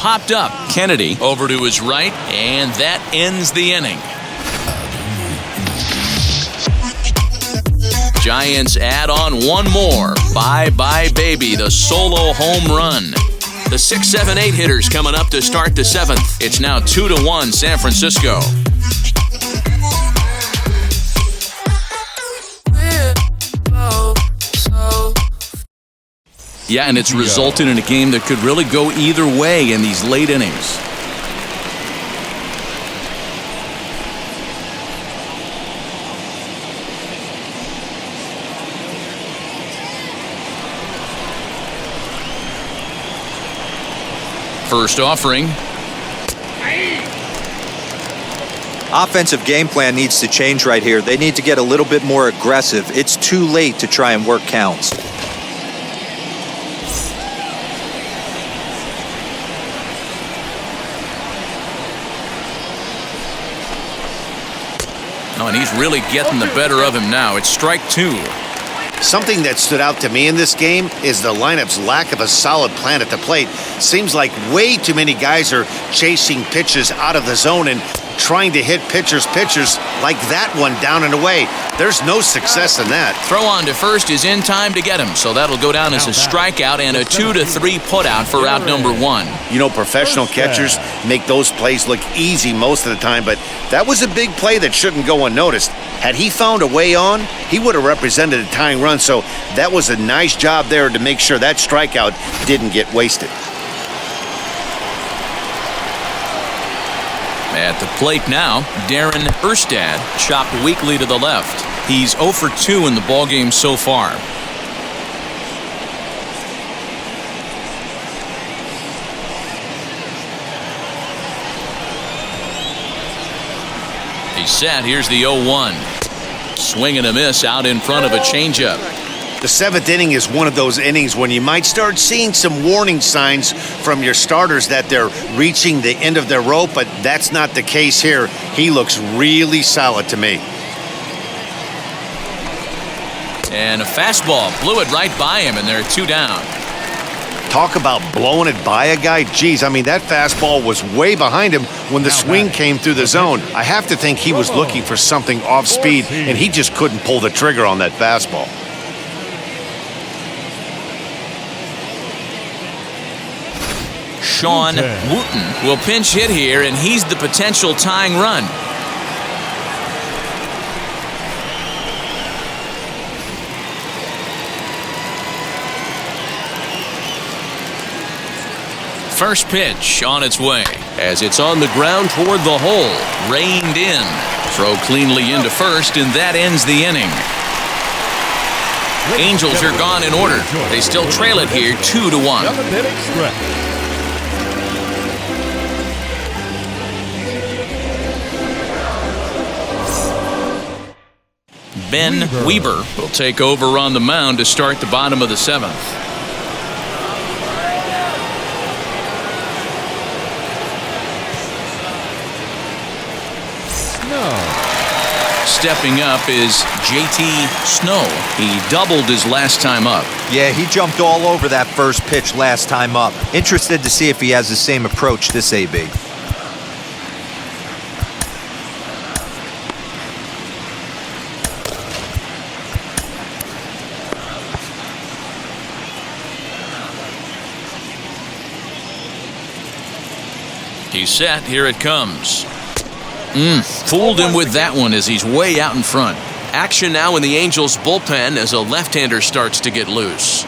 popped up. Kennedy over to his right, and that ends the inning. Giants add on one more. Bye-bye, baby, the solo home run. The 6, 7, 8 hitters coming up to start the 7th. It's now 2-1 San Francisco. Yeah, and it's resulted in a game that could really go either way in these late innings. First offering. Offensive game plan needs to change right here. They need to get a little bit more aggressive. It's too late to try and work counts. Oh, and he's really getting the better of him now. It's strike 2. Something that stood out to me in this game is the lineup's lack of a solid plan at the plate. Seems like way too many guys are chasing pitches out of the zone and trying to hit pitchers like that one down and away. There's no success in that. Throw on to first is in time to get him, so that'll go down as a strikeout and a 2-3 putout for out number 1. You know, professional catchers make those plays look easy most of the time, but that was a big play that shouldn't go unnoticed. Had he found a way on, he would have represented a tying run, so that was a nice job there to make sure that strikeout didn't get wasted. At the plate now, Darren Erstad chopped weakly to the left. He's 0 for 2 in the ballgame so far. He's set. Here's the 0-1. Swing and a miss out in front of a changeup. The 7th inning is one of those innings when you might start seeing some warning signs from your starters that they're reaching the end of their rope, but that's not the case here. He looks really solid to me. And a fastball blew it right by him, and they're 2 down. Talk about blowing it by a guy. Geez, I mean, that fastball was way behind him when the swing came through the zone. I have to think he was looking for something off speed, and he just couldn't pull the trigger on that fastball. Sean Wooten will pinch hit here, and he's the potential tying run. First pitch on its way as it's on the ground toward the hole. Reined in. Throw cleanly into first, and that ends the inning. Angels are gone in order. They still trail it here 2-1. Ben Weber will take over on the mound to start the bottom of the 7th. Stepping up is JT Snow. He doubled his last time up. Yeah, he jumped all over that first pitch last time up. Interested to see if he has the same approach this AB. He's set. Here it comes. Fooled him with that one as he's way out in front. Action now in the Angels bullpen as a left-hander starts to get loose.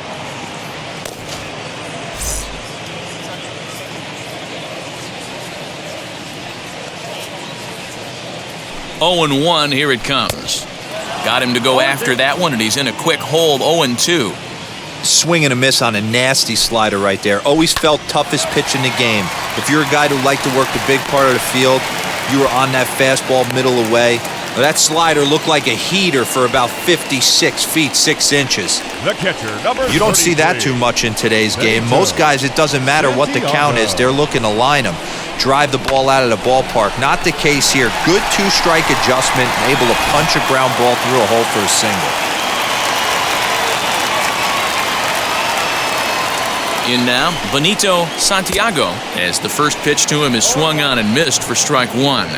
Oh and 1, here it comes. Got him to go after that one, and he's in a quick hole, 0-2. Swing and a miss on a nasty slider right there. Always felt toughest pitch in the game. If you're a guy who liked to work the big part of the field, you were on that fastball middle away. That slider looked like a heater for about 56 feet 6 inches. The catcher, number You don't see that too much in today's game. Most guys, it doesn't matter what the count is. They're looking to line them, drive the ball out of the ballpark. Not the case here. Good 2-strike adjustment, able to punch a ground ball through a hole for a single. In now, Benito Santiago, as the first pitch to him is swung on and missed for strike one.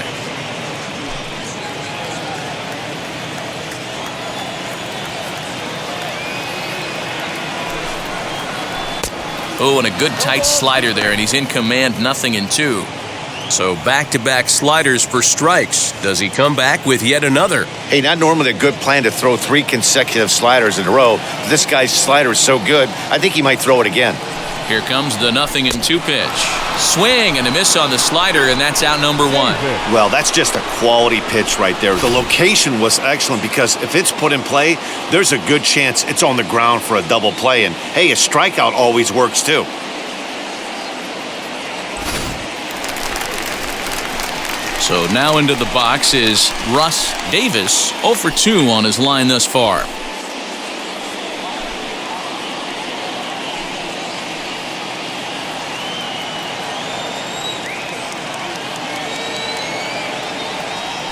Oh, and a good tight slider there, and he's in command, 0-2. So back-to-back sliders for strikes. Does he come back with yet another? Hey, not normally a good plan to throw 3 consecutive sliders in a row. But this guy's slider is so good, I think he might throw it again. Here comes the 0-2 pitch. Swing and a miss on the slider, and that's out number 1. Well, that's just a quality pitch right there. The location was excellent because if it's put in play, there's a good chance it's on the ground for a double play. And, hey, a strikeout always works, too. So now into the box is Russ Davis, 0 for 2 on his line thus far.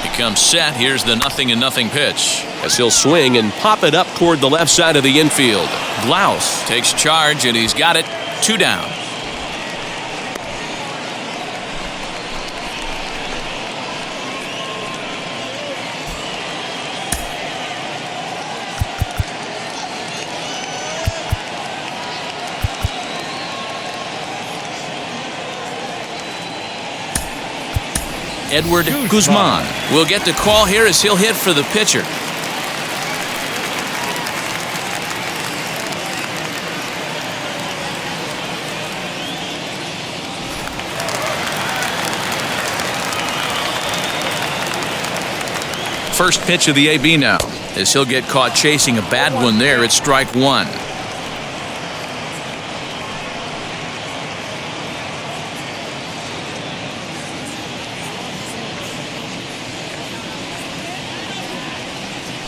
He comes set. Here's the 0-0 pitch, as he'll swing and pop it up toward the left side of the infield. Glaus takes charge, and he's got it. 2 down. Edward Guzman will get the call here as he'll hit for the pitcher. First pitch of the AB now, as he'll get caught chasing a bad one there at strike 1.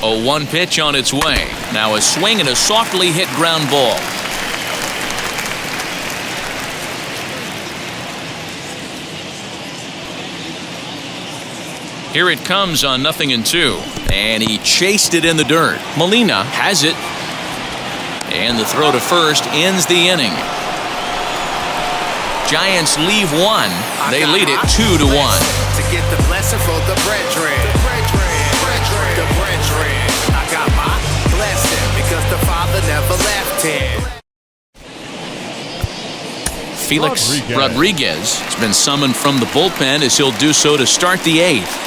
A 1 pitch on its way. Now a swing and a softly hit ground ball. Here it comes on 0-2. And he chased it in the dirt. Molina has it. And the throw to first ends the inning. Giants leave 1. They lead it 2-1. To get the blessing for the brethren. I got my blessing because the Father never left him. Felix Rodriguez has been summoned from the bullpen as he'll do so to start the 8th.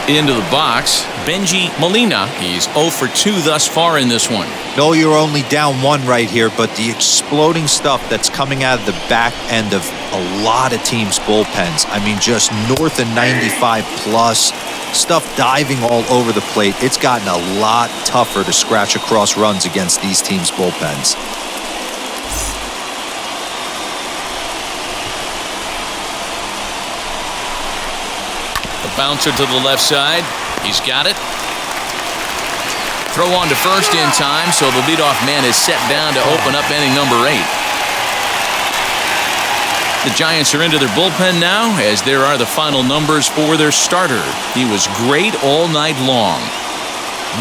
Into the box, Benji Molina. He's 0 for 2 thus far in this one. No, you're only down 1 right here, but the exploding stuff that's coming out of the back end of a lot of teams' bullpens. I mean, just north of 95 plus. Stuff diving all over the plate. It's gotten a lot tougher to scratch across runs against these teams' bullpens. Bouncer to the left side. He's got it. Throw on to first in time, so the leadoff man is set down to open up inning number 8. The Giants are into their bullpen now, as there are the final numbers for their starter. He was great all night long.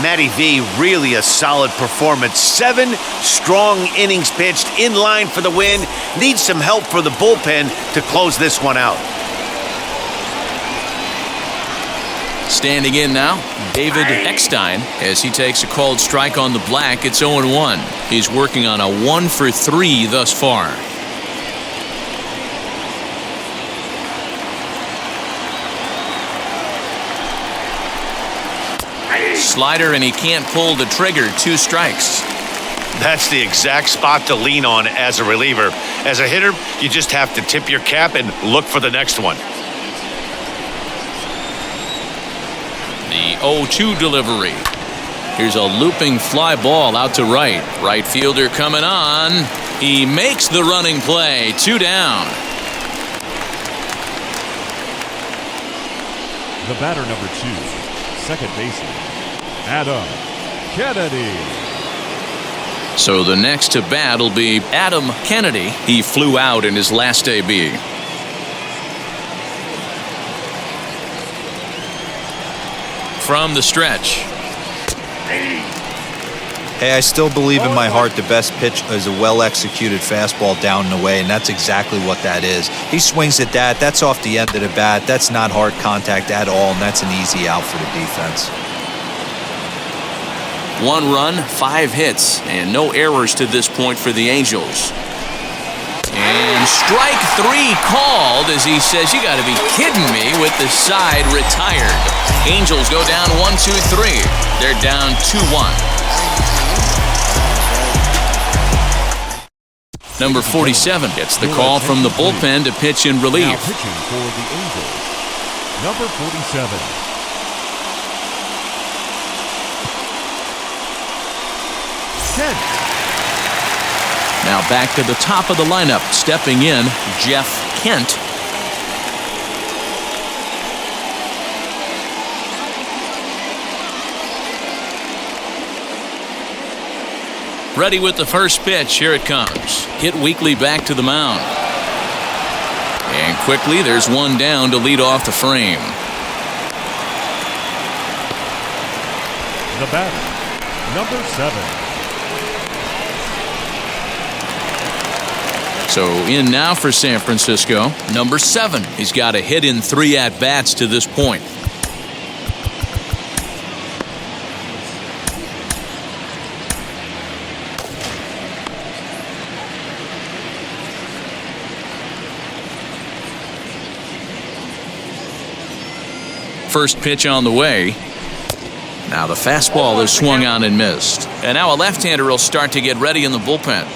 Matty V, really a solid performance. 7 strong innings pitched, in line for the win. Needs some help for the bullpen to close this one out. Standing in now, David Eckstein, as he takes a called strike on the black. It's 0-1. He's working on a 1 for 3 thus far. Slider, and he can't pull the trigger. 2 strikes. That's the exact spot to lean on as a reliever. As a hitter, you just have to tip your cap and look for the next one. The 0-2 delivery. Here's a looping fly ball out to right. Right fielder coming on. He makes the running play. 2 down. The batter number 2, second baseman, Adam Kennedy. So the next to bat will be Adam Kennedy. He flew out in his last AB. from the stretch. Hey, I still believe in my heart the best pitch is a well-executed fastball down and away, and that's exactly what that is. He swings at that. That's off the end of the bat. That's not hard contact at all, and that's an easy out for the defense. 1 run, 5 hits, and no errors to this point for the Angels. And strike 3 called as he says, "You got to be kidding me," with the side retired. Angels go down 1-2-3. They're down 2-1. Number 47 gets the call from the bullpen to pitch in relief. Now pitching for the Angels, number 47. Kent. Now back to the top of the lineup, stepping in, Jeff Kent. Ready with the first pitch. Here it comes. Hit weakly back to the mound. And quickly, there's one down to lead off the frame. The batter, number 7. So in now for San Francisco, number 7. He's got a hit in 3 at-bats to this point. First pitch on the way. Now the fastball is swung on and missed. And now a left-hander will start to get ready in the bullpen.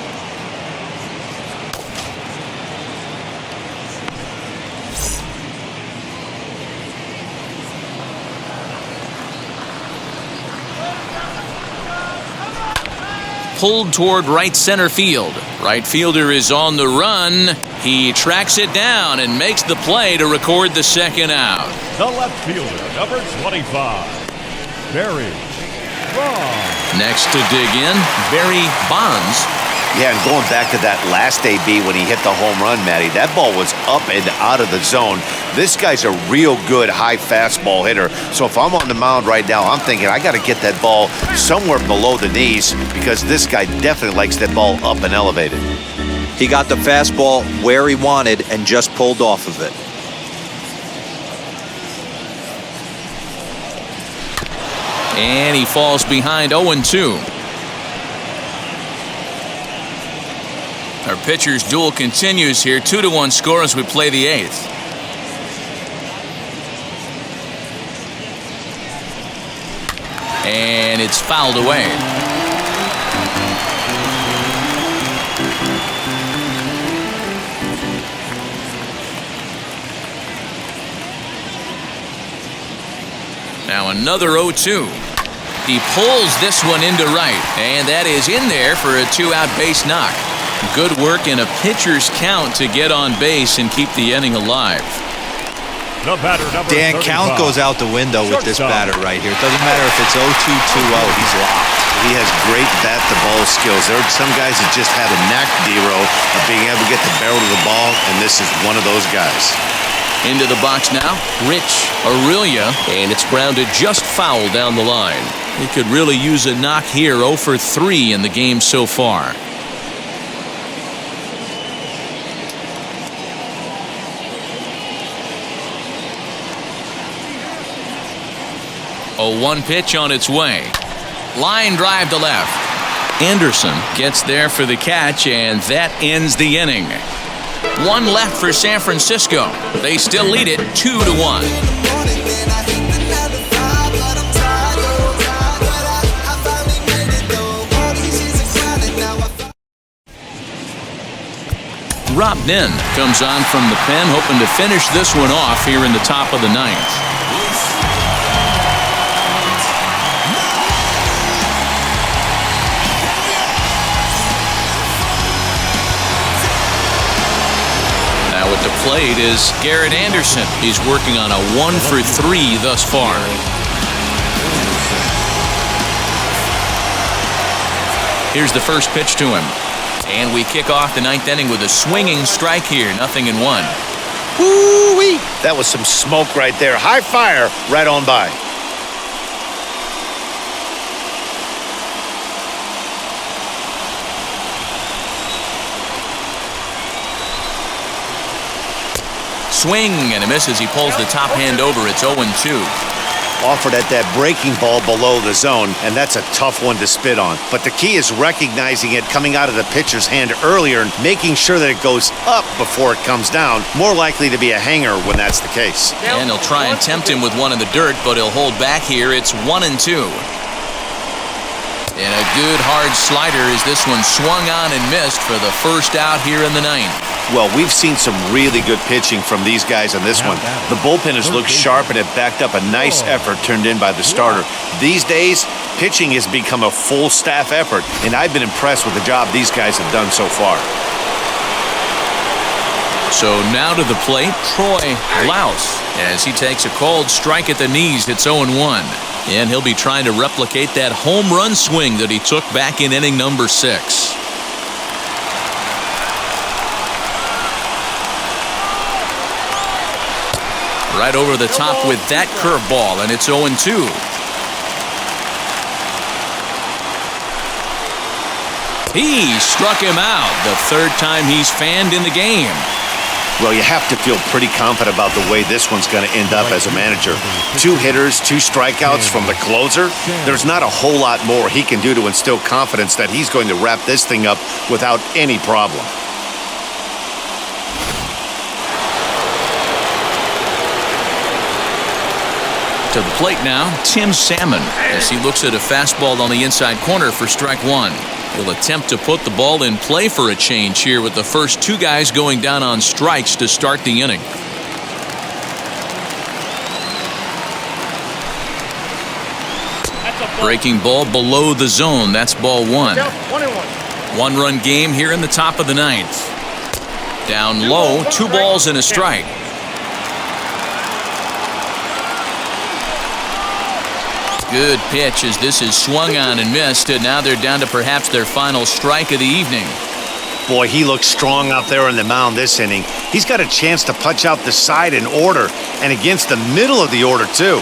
Pulled toward right center field. Right fielder is on the run. He tracks it down and makes the play to record the second out. The left fielder, number 25, Barry Bonds. Next to dig in, Barry Bonds. Yeah, and going back to that last AB when he hit the home run, Matty, that ball was up and out of the zone. This guy's a real good high fastball hitter. So if I'm on the mound right now, I'm thinking I got to get that ball somewhere below the knees because this guy definitely likes that ball up and elevated. He got the fastball where he wanted and just pulled off of it. And he falls behind 0-2. Our pitcher's duel continues here. 2-1 score as we play the 8th. And it's fouled away. Now another 0-2. He pulls this one into right, and that is in there for a 2-out base knock. Good work in a pitcher's count to get on base and keep the inning alive. The batter, number Dan, 35. count goes out the window with this batter right here. It doesn't matter if it's 0-2, 2-0, he's locked. He has great bat-to-ball skills. There are some guys that just have a knack, D-Row, of being able to get the barrel of the ball, and this is one of those guys. Into the box now, Rich Aurelia, and it's grounded just foul down the line. He could really use a knock here, 0 for 3 in the game so far. A 1 pitch on its way. Line drive to left. Anderson gets there for the catch, and that ends the inning. 1 left for San Francisco. They still lead it 2-1. Rob Nin comes on from the pen, hoping to finish this one off here in the top of the 9th. At the plate is Garrett Anderson. He's working on a 1 for 3 thus far. Here's the first pitch to him. And we kick off the 9th inning with a swinging strike here. 0-1. Woo-wee! That was some smoke right there. High fire right on by. swing and a miss as he pulls the top hand over. It's 0-2. Offered at that breaking ball below the zone, and that's a tough one to spit on. But the key is recognizing it coming out of the pitcher's hand earlier and making sure that it goes up before it comes down. More likely to be a hanger when that's the case. And he'll try and tempt him with one in the dirt, but he'll hold back here. It's 1-2. And a good hard slider as this one swung on and missed for the first out here in the ninth. Well, we've seen some really good pitching from these guys on this one. The bullpen has looked sharp and it backed up a nice effort turned in by the starter. These days, pitching has become a full staff effort, and I've been impressed with the job these guys have done so far. So now to the plate, Troy Louse, as he takes a cold strike at the knees. It's 0-1. And he'll be trying to replicate that home run swing that he took back in inning number 6. Right over the top with that curveball, and it's 0-2. He struck him out, the third time he's fanned in the game. Well, you have to feel pretty confident about the way this one's going to end up as a manager. 2 hitters, 2 strikeouts from the closer. There's not a whole lot more he can do to instill confidence that he's going to wrap this thing up without any problem. To the plate now, Tim Salmon, as he looks at a fastball on the inside corner for strike 1. He'll attempt to put the ball in play for a change here with the first 2 guys going down on strikes to start the inning. Breaking ball below the zone. That's ball 1. 1-run game here in the top of the ninth. Down low, 2 balls and a strike. Good pitch as this is swung on and missed, and now they're down to perhaps their final strike of the evening. Boy, he looks strong out there on the mound this inning. He's got a chance to punch out the side in order, and against the middle of the order, too.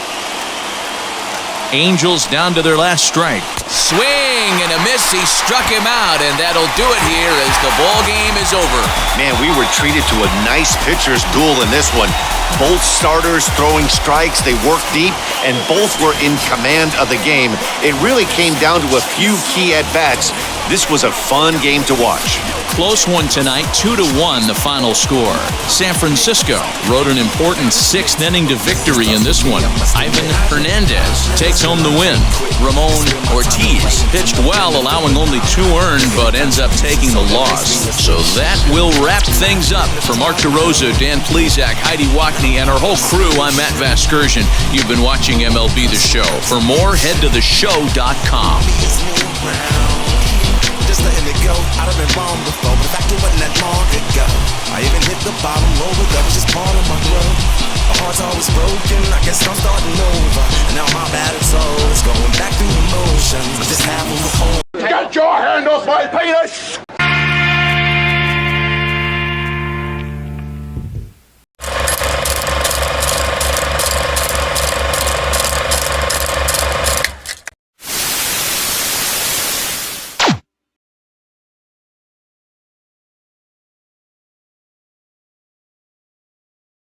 Angels down to their last strike. Swing and a miss. He struck him out, and that'll do it here as the ball game is over. Man, we were treated to a nice pitcher's duel in this one. Both starters throwing strikes. They worked deep, and both were in command of the game. It really came down to a few key at-bats. This was a fun game to watch. Close one tonight, 2-1 the final score. San Francisco rode an important 6th inning to victory in this one. Ivan Hernandez takes home the win. Ramon Ortiz pitched well, allowing only 2 earned, but ends up taking the loss. So that will wrap things up. For Mark DeRosa, Dan Plesac, Heidi Wackney, and our whole crew, I'm Matt Vasgersian. You've been watching MLB The Show. For more, head to theshow.com. Just letting it go. I done been wrong before, but the fact it wasn't that long ago. I even hit the bottom over, that was just part of my growth. My heart's always broken, I guess I'm starting over, and now my bad it's all